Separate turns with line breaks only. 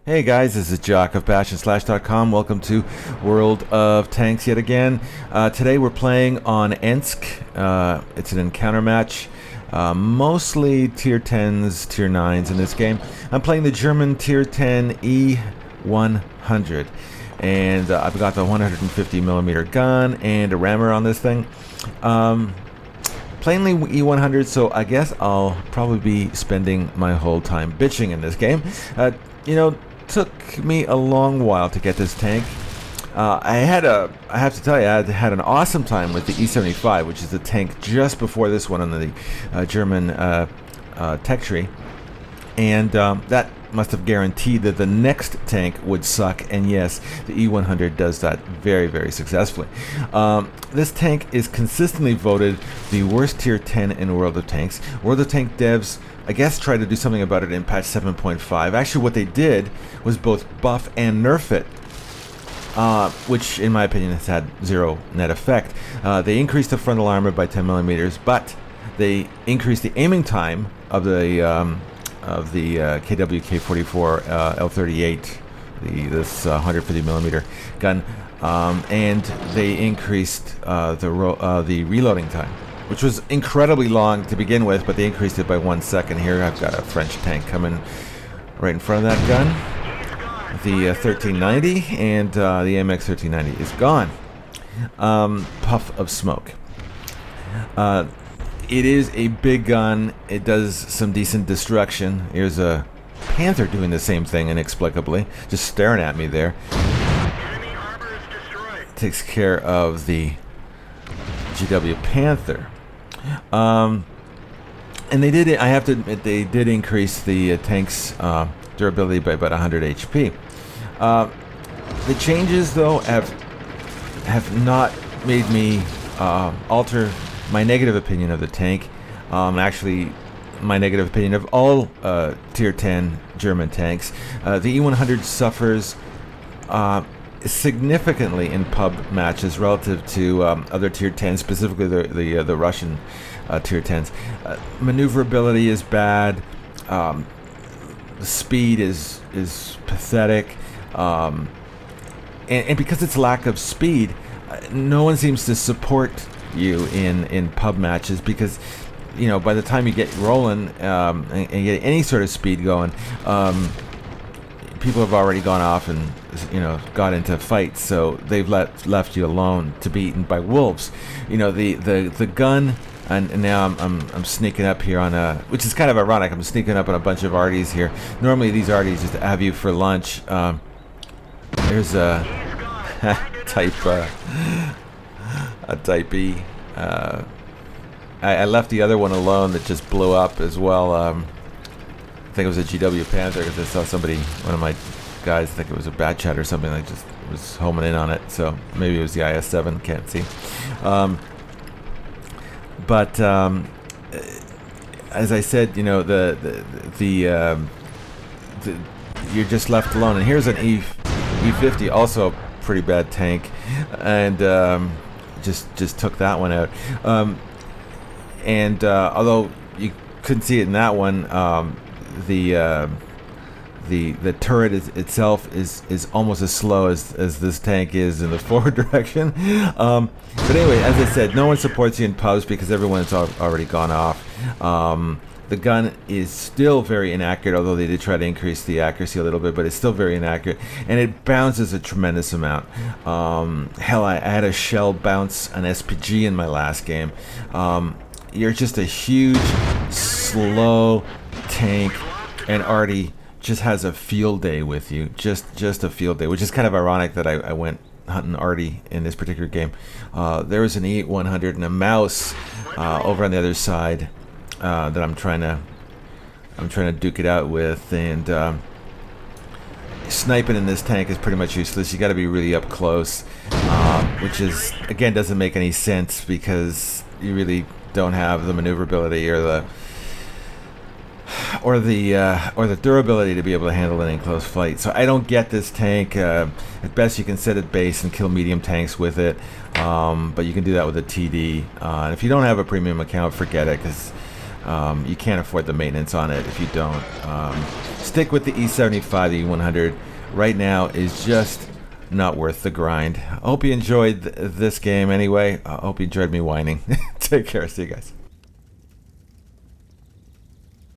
Hey guys, this is Jock of BashAndSlash.com. Welcome to World of Tanks yet again. Today we're playing on Ensk. It's an encounter match. Mostly tier 10s, tier 9s in this game. I'm playing the German tier 10 E-100. And I've got the 150mm gun and a rammer on this thing. Plainly E-100, so I guess I'll probably be spending my whole time bitching in this game. Took me a long while to get this tank. I have to tell you, I had an awesome time with the E-75, which is the tank just before this one on the German tech tree. And that must have guaranteed that the next tank would suck, and yes, the E-100 does that very, very successfully. This tank is consistently voted the worst tier 10 in World of Tanks. World of Tank devs, I guess, tried to do something about it in patch 7.5. Actually, what they did was both buff and nerf it, which, in my opinion, has had zero net effect. They increased the frontal armor by 10mm, but they increased the aiming time of the KWK-44 L38, this 150mm gun, and they increased the reloading time, which was incredibly long to begin with, but they increased it by 1 second. Here I've got a French tank coming right in front of that gun, the 1390, and the MX 1390 is gone. Puff of smoke. It is a big gun. It does some decent destruction. Here's a Panther doing the same thing inexplicably, just staring at me there. Takes care of the GW Panther. And they did, I have to admit, they did increase the tank's durability by about 100 HP. The changes, though, have not made me alter my negative opinion of the tank. Actually, my negative opinion of all tier 10 German tanks. The E-100 suffers significantly in pub matches relative to other tier 10s, specifically the Russian tier 10s. Maneuverability is bad. The speed is pathetic, and because it's lack of speed, no one seems to support you in pub matches, because by the time you get rolling and get any sort of speed going, people have already gone off and got into fights, so they've left you alone to be eaten by wolves. The gun, and now I'm sneaking up here on a, which is kind of ironic. I'm sneaking up on a bunch of arties here. Normally these arties just have you for lunch. There's a type E. I left the other one alone that just blew up as well. I think it was a GW Panther, because I saw somebody, one of my guys, I think it was a Bat Chat or something, that just was homing in on it. So maybe it was the IS-7, can't see. But as I said, you're just left alone. And here's an E50, also a pretty bad tank, and just took that one out. Although you couldn't see it in that one, the turret itself is almost as slow as this tank is in the forward direction. But anyway, as I said, no one supports you in pubs because everyone's already gone off. The gun is still very inaccurate, although they did try to increase the accuracy a little bit, but it's still very inaccurate, and it bounces a tremendous amount. Hell, I had a shell bounce an SPG in my last game. You're just a huge, slow tank, and Artie just has a field day with you. Just a field day, which is kind of ironic that I went hunting Artie in this particular game. There was an E-100 and a mouse over on the other side that I'm trying to duke it out with, and sniping in this tank is pretty much useless. You got to be really up close, which is, again, doesn't make any sense because you really don't have the maneuverability or the durability to be able to handle it in close fight. So I don't get this tank. At best, you can set it base and kill medium tanks with it, but you can do that with a TD. And if you don't have a premium account, forget it, because You can't afford the maintenance on it if you don't. Stick with the E75, the E-100. Right now is just not worth the grind. I hope you enjoyed this game anyway. I hope you enjoyed me whining. Take care. See you guys.